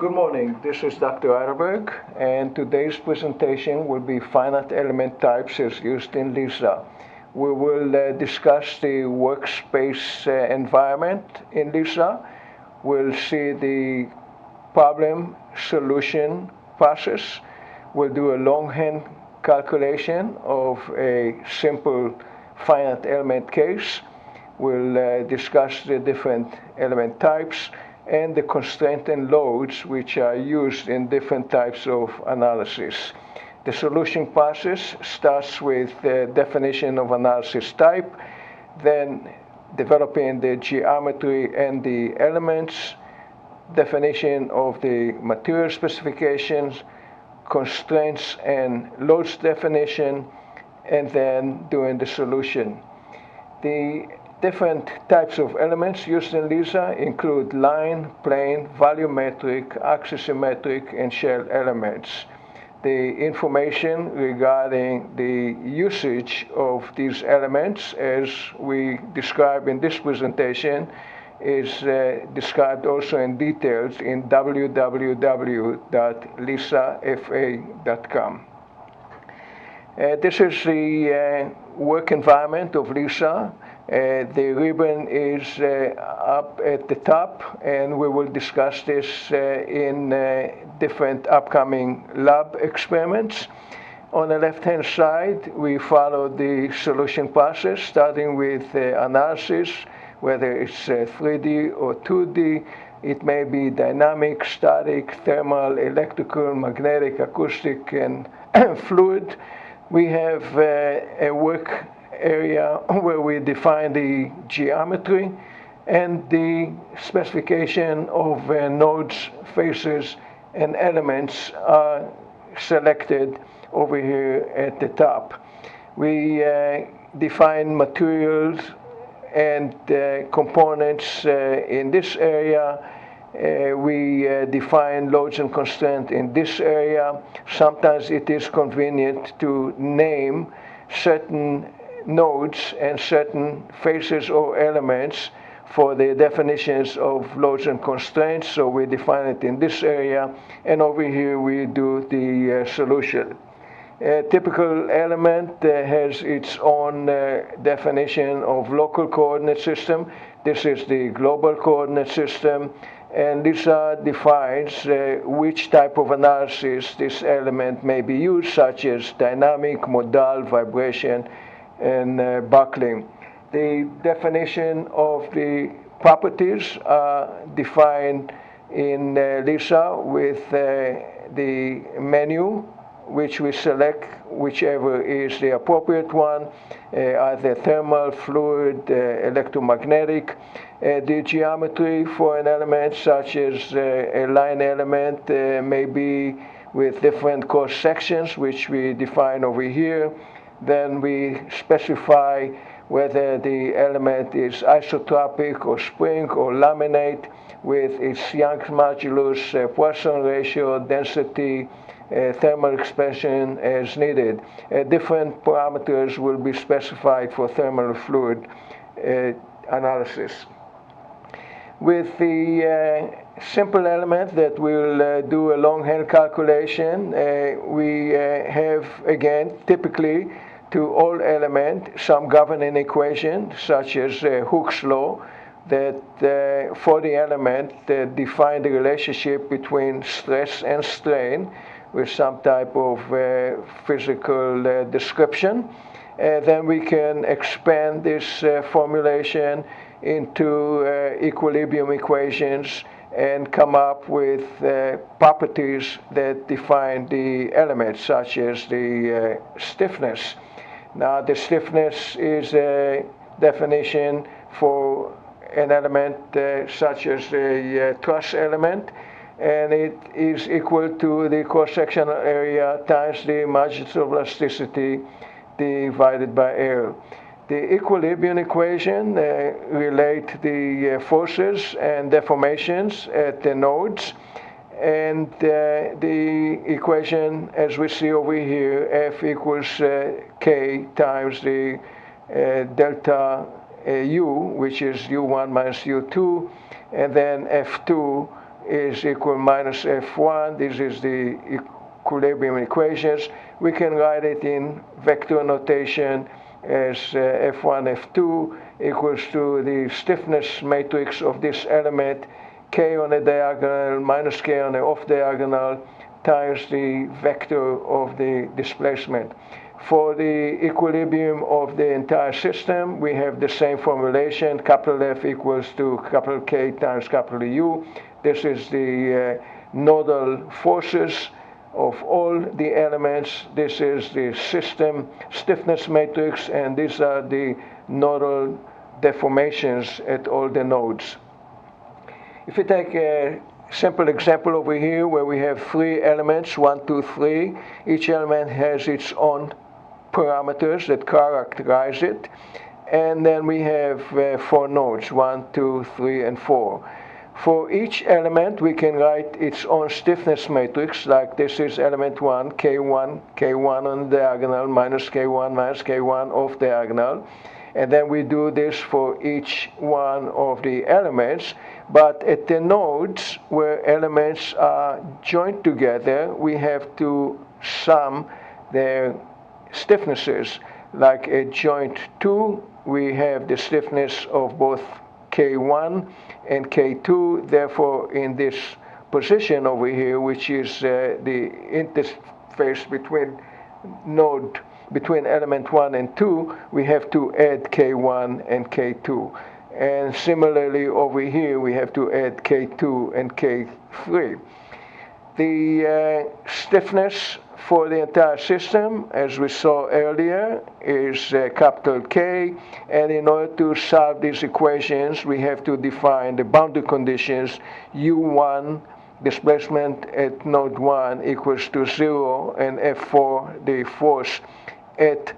Good morning, this is Dr. Heidelberg, and today's presentation will be finite element types as used in LISA. We will discuss the workspace environment in LISA. We'll see the problem solution process. We'll do a longhand calculation of a simple finite element case. We'll discuss the different element types and the constraints and loads which are used in different types of analysis. The solution process starts with the definition of analysis type, then developing the geometry and the elements, definition of the material specifications, constraints and loads definition, and then doing the solution. The different types of elements used in LISA include line, plane, volumetric, axisymmetric, and shell elements. The information regarding the usage of these elements, as we describe in this presentation, is described also in details in www.lisafa.com. This is the work environment of LISA. The ribbon is up at the top, and we will discuss this in different upcoming lab experiments. On the left-hand side, we follow the solution process, starting with analysis, whether it's 3D or 2D. It may be dynamic, static, thermal, electrical, magnetic, acoustic, and fluid. We have a work area where we define the geometry and the specification of nodes, faces, and elements are selected over here at the top. We define materials and components in this area. We define loads and constraints in this area. Sometimes it is convenient to name certain nodes and certain faces or elements for the definitions of loads and constraints, so we define it in this area, and over here we do the solution. A typical element has its own definition of local coordinate system. This is the global coordinate system, and LISA defines which type of analysis this element may be used, such as dynamic, modal, vibration, and buckling. The definition of the properties are defined in LISA with the menu, which we select whichever is the appropriate one, either thermal, fluid, electromagnetic. The geometry for an element, such as a line element, may be with different cross sections, which we define over here. Then we specify whether the element is isotropic or spring or laminate with its Young's modulus, Poisson ratio, density, thermal expansion as needed. Different parameters will be specified for thermal fluid analysis. With the simple element that will do a longhand calculation, we have, again, typically to all element some governing equation, such as Hooke's law, that for the element define the relationship between stress and strain with some type of physical description. Then we can expand this formulation into equilibrium equations and come up with properties that define the elements, such as the stiffness. Now, the stiffness is a definition for an element such as a truss element, and it is equal to the cross-sectional area times the modulus of elasticity divided by L. The equilibrium equation relate the forces and deformations at the nodes, and the equation, as we see over here, F equals K times the delta U, which is U1 minus U2, and then F2 is equal minus F1. This is the equilibrium equations. We can write it in vector notation as F1, F2 equals to the stiffness matrix of this element, K on a diagonal minus K on the off diagonal times the vector of the displacement. For the equilibrium of the entire system, we have the same formulation, capital F equals to capital K times capital U. This is the nodal forces of all the elements. This is the system stiffness matrix, and these are the nodal deformations at all the nodes. If you take a simple example over here where we have 3 elements, 1, 2, 3, each element has its own parameters that characterize it, and then we have 4 nodes, 1, 2, 3, and 4. For each element, we can write its own stiffness matrix, like this is element 1, K1, K1 on the diagonal, minus K1 off diagonal. And then we do this for each one of the elements. But at the nodes where elements are joined together, we have to sum their stiffnesses. Like at joint 2, we have the stiffness of both K1 and K2. Therefore, in this position over here, which is the interface between element 1 and 2, we have to add K1 and K2. And similarly over here, we have to add K2 and K3. The stiffness for the entire system, as we saw earlier, is capital K, and in order to solve these equations, we have to define the boundary conditions. U1, displacement at node 1, equals to 0, and F4, the force at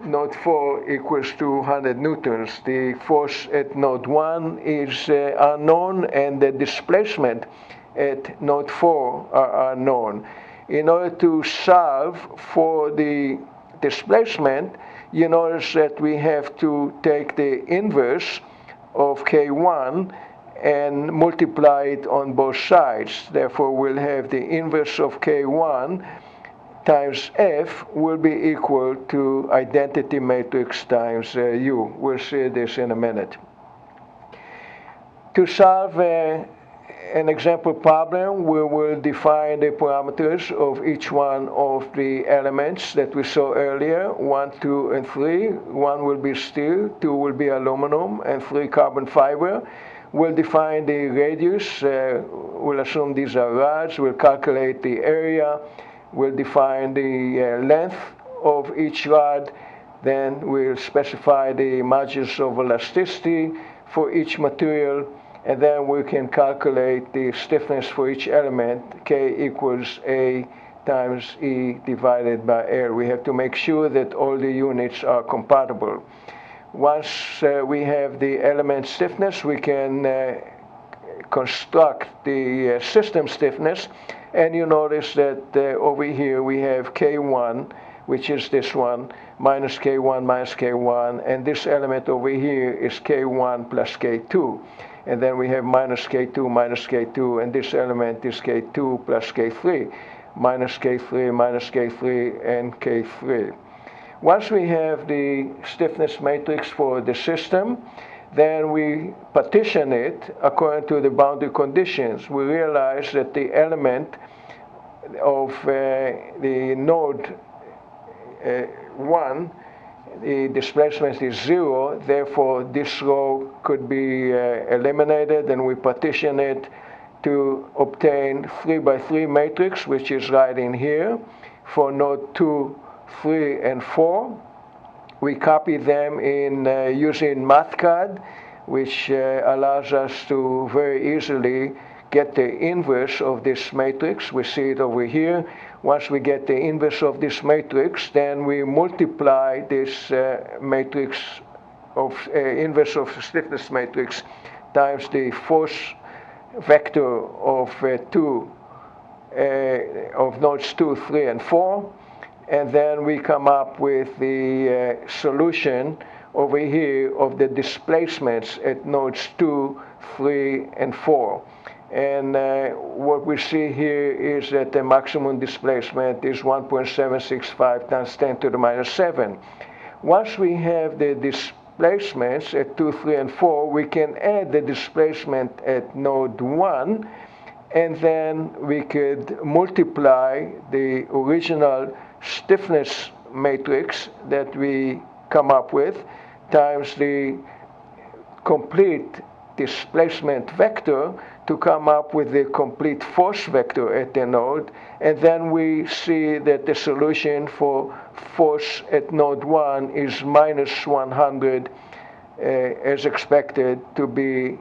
node 4, equals to 100 newtons. The force at node 1 is unknown, and the displacement at node 4 are unknown. In order to solve for the displacement, you notice that we have to take the inverse of K1 and multiply it on both sides. Therefore, we'll have the inverse of K1 times F will be equal to identity matrix times U. We'll see this in a minute. To solve an example problem, we will define the parameters of each one of the elements that we saw earlier, 1, 2, and 3. 1 will be steel, 2 will be aluminum, and 3 carbon fiber. We'll define the radius. We'll assume these are rods. We'll calculate the area. We'll define the length of each rod. Then we'll specify the margins of elasticity for each material. And then we can calculate the stiffness for each element. K equals A times E divided by L. We have to make sure that all the units are compatible. Once we have the element stiffness, we can construct the system stiffness. And you notice that over here we have K1, which is this one, minus K1, and this element over here is K1 plus K2. And then we have minus K2, and this element is K2 plus K3, minus K3, and K3. Once we have the stiffness matrix for the system, then we partition it according to the boundary conditions. We realize that the element of the node 1, the displacement is 0, therefore this row could be eliminated, and we partition it to obtain 3 by 3 matrix, which is right in here. For node 2, 3, and 4, we copy them in using MathCAD, which allows us to very easily get the inverse of this matrix. We see it over here. Once we get the inverse of this matrix, then we multiply this matrix of inverse of stiffness matrix times the force vector of of nodes 2, 3, and 4, and then we come up with the solution over here of the displacements at nodes 2, 3, and 4. And what we see here is that the maximum displacement is 1.765 times 10 to the minus 7. Once we have the displacements at 2, 3, and 4, we can add the displacement at node 1, and then we could multiply the original stiffness matrix that we come up with times the complete displacement vector to come up with the complete force vector at the node, and then we see that the solution for force at node 1 is minus 100 as expected to be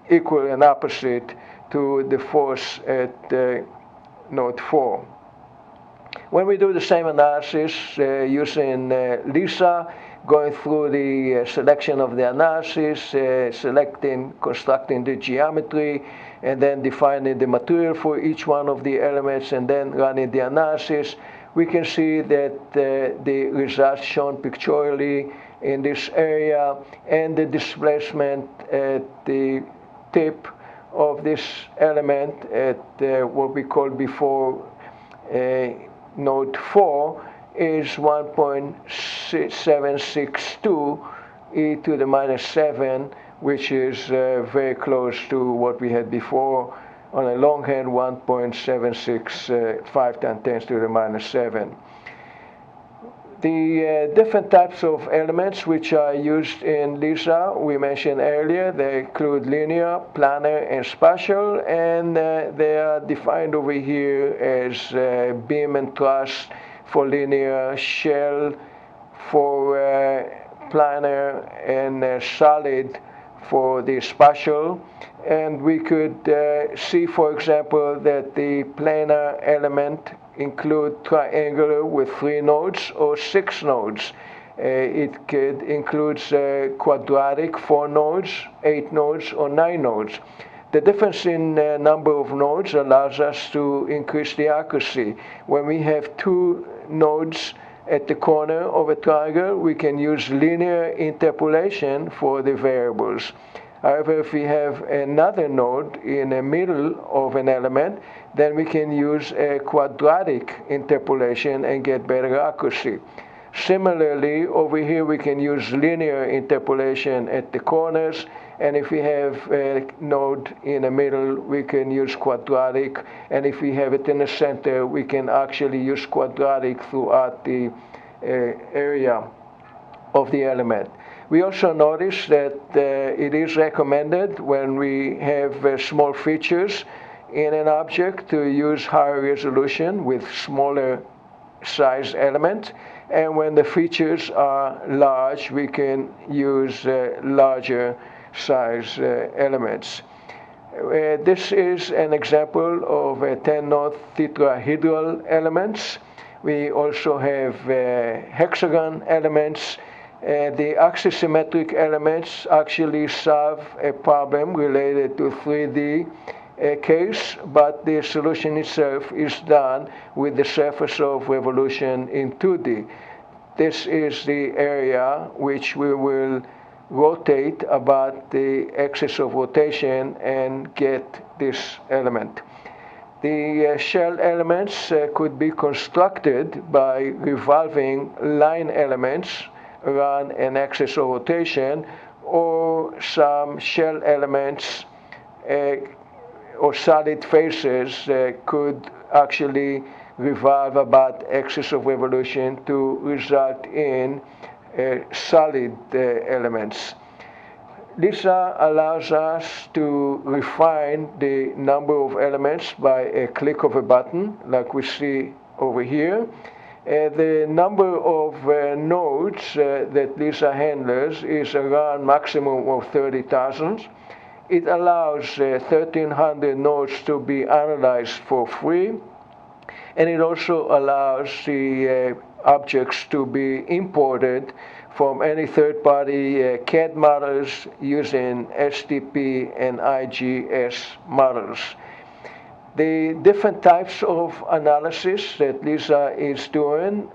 equal and opposite to the force at node 4. When we do the same analysis using LISA, going through the selection of the analysis, constructing the geometry, and then defining the material for each one of the elements, and then running the analysis, we can see that the results shown pictorially in this area and the displacement at the tip of this element at what we called before node 4 is 1.762 e to the minus 7, which is very close to what we had before on a longhand, 1.765 times 10 to the minus 7. The different types of elements which are used in LISA, we mentioned earlier, they include linear, planar, and spatial, and they are defined over here as beam and truss for linear, shell for planar, and solid for the spatial. And we could see, for example, that the planar element include triangular with 3 nodes or 6 nodes. It includes quadratic, 4 nodes, 8 nodes, or 9 nodes. The difference in number of nodes allows us to increase the accuracy. When we have 2 nodes at the corner of a triangle, we can use linear interpolation for the variables. However, if we have another node in the middle of an element, then we can use a quadratic interpolation and get better accuracy. Similarly, over here we can use linear interpolation at the corners, and if we have a node in the middle, we can use quadratic, and if we have it in the center, we can actually use quadratic throughout the area of the element. We also notice that it is recommended when we have small features in an object to use higher resolution with smaller size elements, and when the features are large, we can use larger size elements. This is an example of 10-node tetrahedral elements. We also have hexagon elements. The axisymmetric elements actually solve a problem related to 3D case, but the solution itself is done with the surface of revolution in 2D. This is the area which we will rotate about the axis of rotation and get this element. The shell elements could be constructed by revolving line elements around an axis of rotation, or some shell elements or solid faces could actually revolve about axis of revolution to result in solid elements. LISA allows us to refine the number of elements by a click of a button, like we see over here. The number of nodes that LISA handles is around maximum of 30,000. It allows 1,300 nodes to be analyzed for free, and it also allows the objects to be imported from any third-party CAD models using STP and IGS models. The different types of analysis that LISA is doing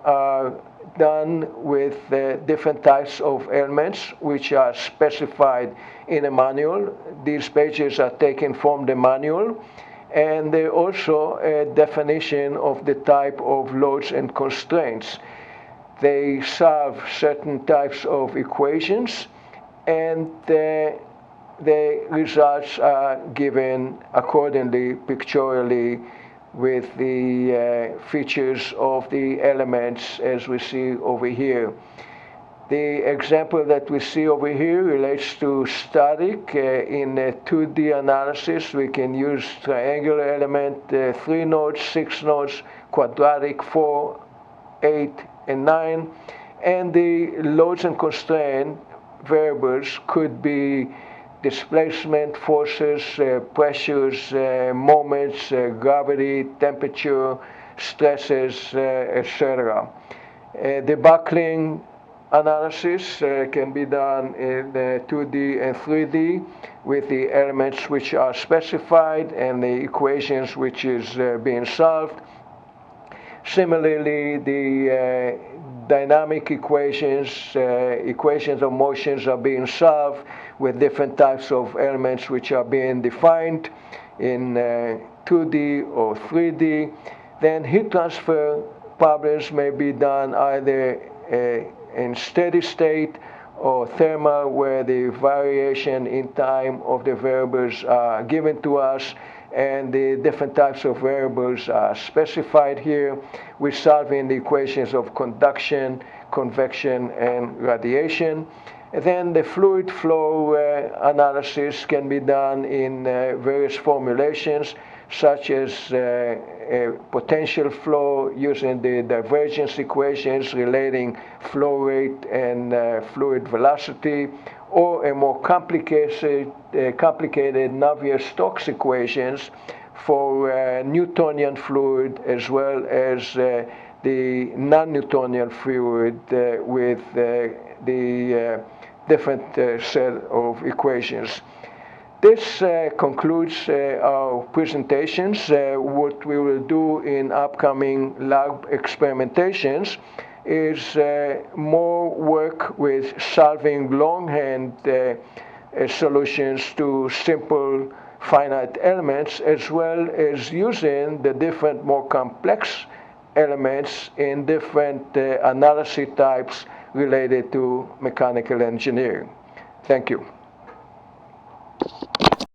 are done with different types of elements which are specified in a manual. These pages are taken from the manual, and they also a definition of the type of loads and constraints. They solve certain types of equations, and the results are given accordingly, pictorially, with the features of the elements as we see over here. The example that we see over here relates to static. In a 2D analysis, we can use triangular element, 3 nodes, 6 nodes, quadratic, 4, 8, and 9. And the loads and constraint variables could be displacement, forces, pressures, moments, gravity, temperature, stresses, etc. The buckling analysis can be done in 2D and 3D with the elements which are specified and the equations which is being solved. Similarly, the dynamic equations, equations of motions are being solved with different types of elements which are being defined in 2D or 3D. Then heat transfer problems may be done either in steady state or thermal, where the variation in time of the variables are given to us, and the different types of variables are specified here. We're solving the equations of conduction, convection, and radiation. And then the fluid flow analysis can be done in various formulations, such as potential flow using the divergence equations relating flow rate and fluid velocity, or a more complicated Navier-Stokes equations for Newtonian fluid, as well as the non-Newtonian fluid with the different set of equations. This concludes our presentations. What we will do in upcoming lab experimentations is more work with solving longhand solutions to simple finite elements, as well as using the different more complex elements in different analysis types related to mechanical engineering. Thank you.